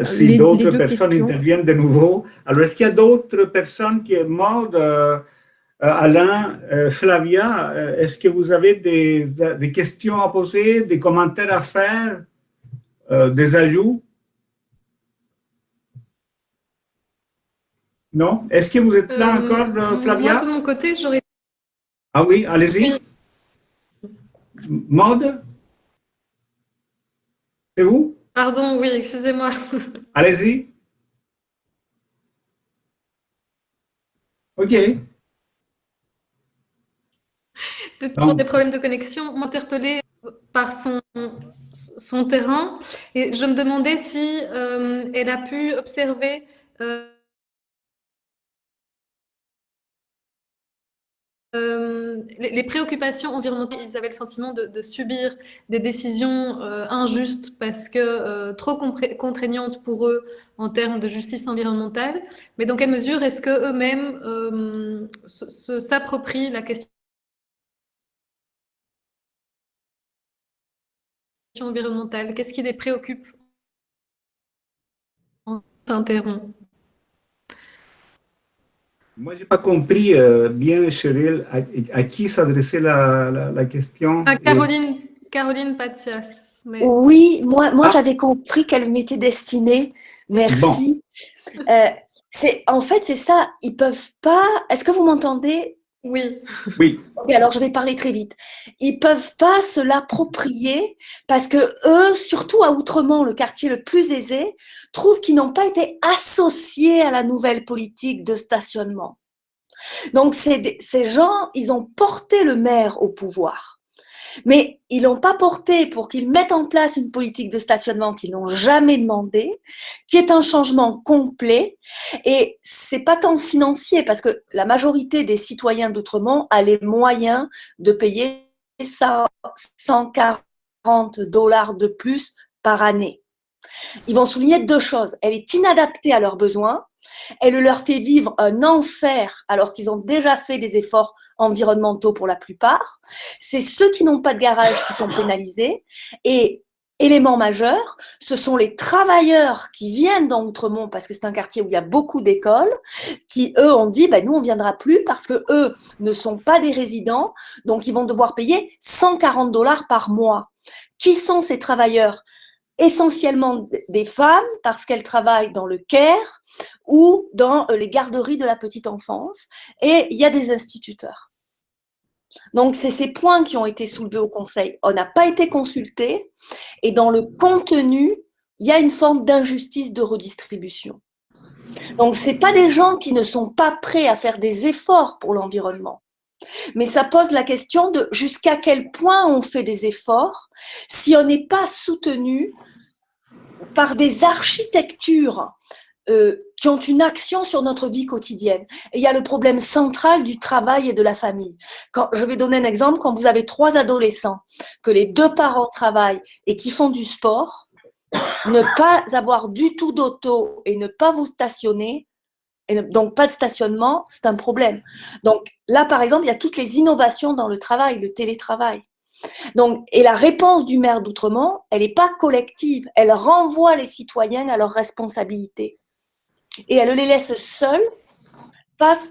si d'autres personnes interviennent de nouveau. Alors, est-ce qu'il y a d'autres personnes qui Maud, Alain, Flavia, est-ce que vous avez des questions à poser, des commentaires à faire, des ajouts? Non? Est-ce que vous êtes là encore, Flavia? Moi, de mon côté, j'aurais... Ah oui, allez-y. Oui. Maud? C'est vous? Pardon, oui, excusez-moi. Allez-y. OK. Toujours des problèmes de connexion, m'interpeller par son terrain. Et je me demandais si elle a pu observer les préoccupations environnementales. Ils avaient le sentiment de subir des décisions injustes parce que trop contraignantes pour eux en termes de justice environnementale. Mais dans quelle mesure est-ce qu'eux-mêmes s'approprient la question environnementale? Qu'est-ce qui les préoccupe? On s'interrompt. Moi, je n'ai pas compris bien, Cheryl, à qui s'adressait la question. À Caroline Patias. Mais... Oui, moi j'avais compris qu'elle m'était destinée. Merci. Bon. En fait, c'est ça. Ils peuvent pas. Est-ce que vous m'entendez? Oui. Oui. Okay, alors je vais parler très vite. Ils peuvent pas se l'approprier parce que eux, surtout à Outremont, le quartier le plus aisé, trouvent qu'ils n'ont pas été associés à la nouvelle politique de stationnement. Donc ces gens, ils ont porté le maire au pouvoir. Mais ils l'ont pas porté pour qu'ils mettent en place une politique de stationnement qu'ils n'ont jamais demandé, qui est un changement complet. Et c'est pas tant financier parce que la majorité des citoyens d'Outremont a les moyens de payer $140 de plus par année. Ils vont souligner deux choses. Elle est inadaptée à leurs besoins. Elle leur fait vivre un enfer alors qu'ils ont déjà fait des efforts environnementaux pour la plupart. C'est ceux qui n'ont pas de garage qui sont pénalisés. Et élément majeur, ce sont les travailleurs qui viennent dans Outremont parce que c'est un quartier où il y a beaucoup d'écoles qui, eux, ont dit nous, on ne viendra plus parce que eux ne sont pas des résidents. Donc, ils vont devoir payer $140 par mois. Qui sont ces travailleurs ? Essentiellement des femmes parce qu'elles travaillent dans le care ou dans les garderies de la petite enfance et il y a des instituteurs. Donc, c'est ces points qui ont été soulevés au Conseil. On n'a pas été consulté et dans le contenu, il y a une forme d'injustice de redistribution. Donc, ce n'est pas des gens qui ne sont pas prêts à faire des efforts pour l'environnement. Mais ça pose la question de jusqu'à quel point on fait des efforts si on n'est pas soutenu par des architectures qui ont une action sur notre vie quotidienne. Et il y a le problème central du travail et de la famille. Je vais donner un exemple, quand vous avez 3 adolescents, que les 2 parents travaillent et qui font du sport, ne pas avoir du tout d'auto et ne pas vous stationner, et donc pas de stationnement, c'est un problème. Donc là, par exemple, il y a toutes les innovations dans le travail, le télétravail. Donc, et la réponse du maire d'Outremont, elle n'est pas collective, elle renvoie les citoyens à leurs responsabilités. Et elle les laisse seuls face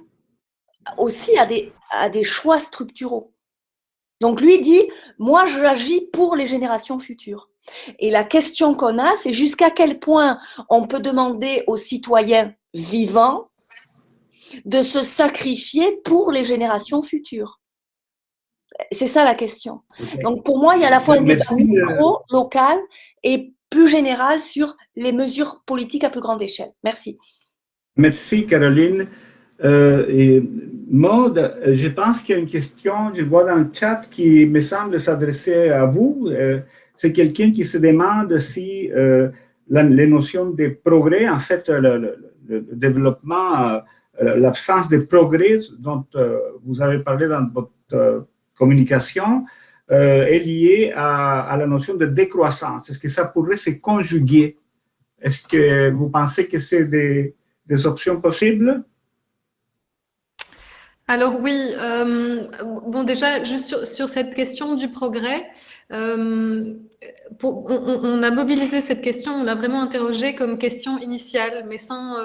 aussi à des choix structuraux. Donc lui dit, moi j'agis pour les générations futures. Et la question qu'on a, c'est jusqu'à quel point on peut demander aux citoyens vivants de se sacrifier pour les générations futures. C'est ça la question. Okay. Donc pour moi, il y a à la fois un débat micro, local et plus général sur les mesures politiques à plus grande échelle. Merci. Merci Caroline. Et Maude, je pense qu'il y a une question, je vois dans le chat, qui me semble s'adresser à vous. C'est quelqu'un qui se demande si les notions de progrès, en fait, le développement, l'absence de progrès dont vous avez parlé dans votre communication est liée à la notion de décroissance. Est-ce que ça pourrait se conjuguer? Est-ce que vous pensez que c'est des options possibles? Alors oui, bon déjà juste sur cette question du progrès, on a mobilisé cette question, on l'a vraiment interrogée comme question initiale, mais sans,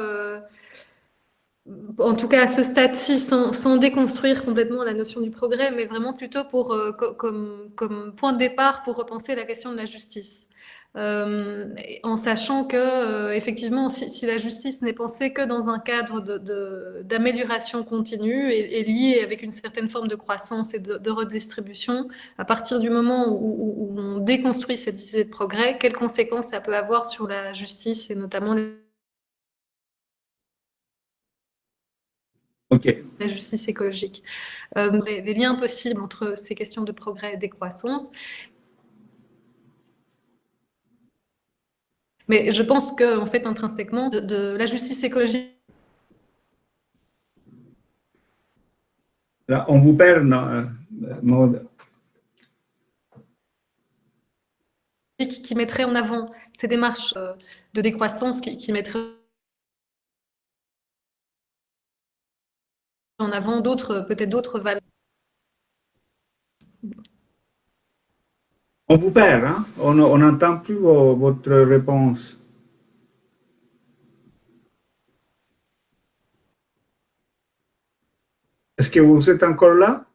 en tout cas à ce stade-ci, sans déconstruire complètement la notion du progrès, mais vraiment plutôt pour, comme point de départ pour repenser la question de la justice. En sachant que effectivement, si la justice n'est pensée que dans un cadre d'amélioration continue et liée avec une certaine forme de croissance et de redistribution, à partir du moment où on déconstruit cette idée de progrès, quelles conséquences ça peut avoir sur la justice et notamment la justice écologique. Les liens possibles entre ces questions de progrès et décroissance. Mais je pense qu'en fait, intrinsèquement, de la justice écologique... Là, on vous perd, Maude. Qui mettrait en avant ces démarches de décroissance, qui mettraient en avant peut-être d'autres valeurs. On vous perd, hein? On n'entend plus votre réponse. Est-ce que vous êtes encore là?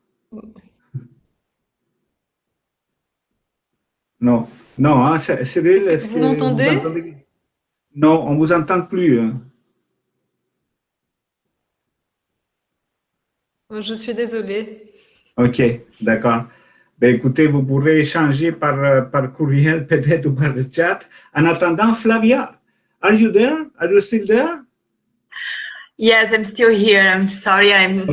Non. Non, hein, Cyril, est-ce que vous m'entendez? Non, on ne vous entend plus. Hein. Je suis désolée. OK, d'accord. Ben, écoutez, vous pourrez échanger par courriel peut-être ou par le chat. En attendant, Flavia, are you there? Are you still there? Yes, I'm still here. I'm sorry, I'm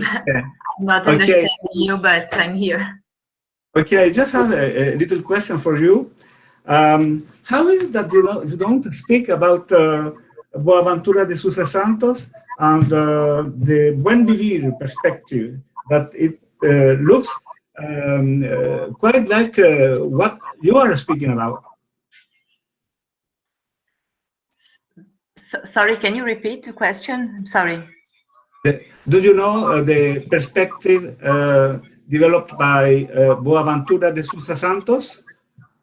not understanding you, but I'm here. Okay, I just have a little question for you. How is it that you don't speak about Boaventura de Sousa Santos and the Buen Vivir perspective, that it looks quite like what you are speaking about? Sorry, can you repeat the question? I'm sorry. Do you know the perspective developed by Boaventura de Sousa Santos?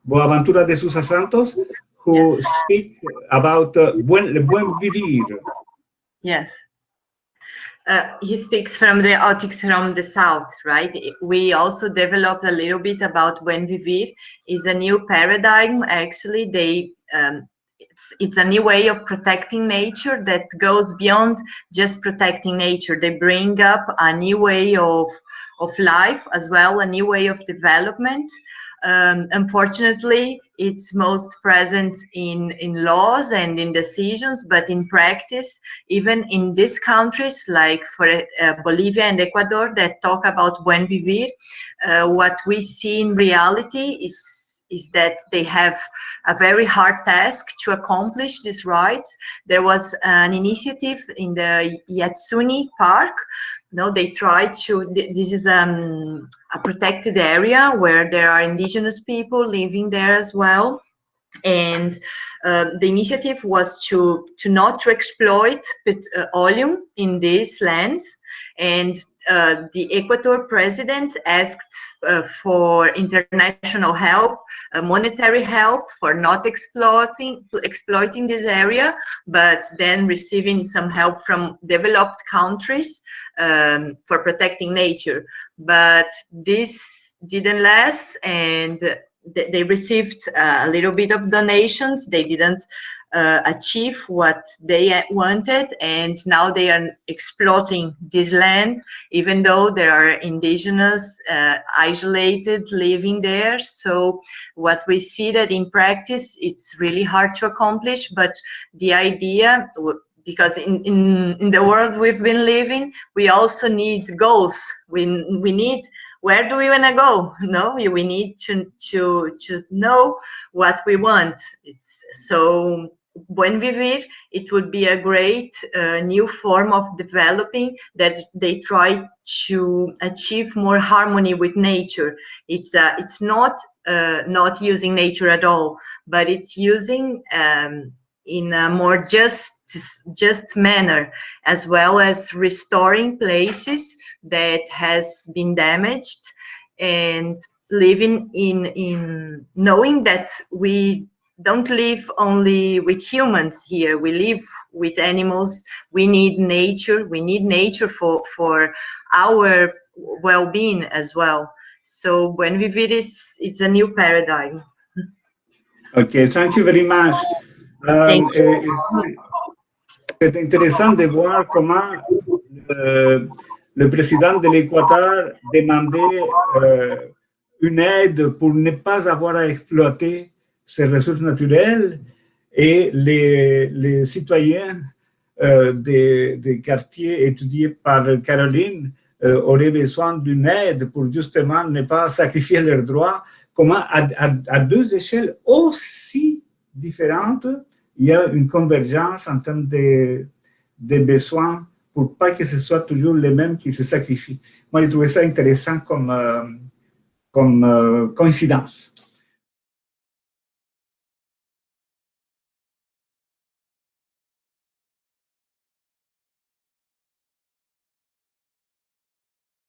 Boaventura de Sousa Santos, who speaks about Buen Vivir. Yes. He speaks from the ethics from the south, right? We also developed a little bit about Buen Vivir. It's a new paradigm. Actually, it's a new way of protecting nature that goes beyond just protecting nature. They bring up a new way of life as well, a new way of development. Unfortunately, it's most present in laws and in decisions, but in practice, even in these countries like for Bolivia and Ecuador that talk about Buen Vivir, what we see in reality is is that they have a very hard task to accomplish these rights. There was an initiative in the Yatsuni Park. No, they tried to, this is a protected area where there are indigenous people living there as well. And the initiative was to not to exploit oleum in these lands. And the Ecuador president asked for international help, monetary help for not exploiting this area, but then receiving some help from developed countries for protecting nature. But this didn't last, and they received a little bit of donations. They didn't achieve what they wanted, and now they are exploiting this land, even though there are indigenous isolated living there. So what we see that in practice, it's really hard to accomplish, but the idea, because in the world we've been living, we also need goals. We need, where do we want to go? No, we need to know what we want. So Buen Vivir, it would be a great new form of developing that they try to achieve more harmony with nature. It's not using nature at all, but it's using in a more just manner, as well as restoring places that has been damaged, and living in knowing that we don't live only with humans here, we live with animals. We need nature. We need nature for our well-being as well. So Buen Vivir it's a new paradigm. Okay, thank you very much. C'est intéressant de voir comment le président de l'Équateur demandait une aide pour ne pas avoir à exploiter ces ressources naturelles, et les citoyens des quartiers étudiés par Caroline auraient besoin d'une aide pour justement ne pas sacrifier leurs droits. Comment à deux échelles aussi différentes, il y a une convergence en termes de besoins pour pas que ce soit toujours les mêmes qui se sacrifient. Moi, j'ai trouvé ça intéressant comme coïncidence.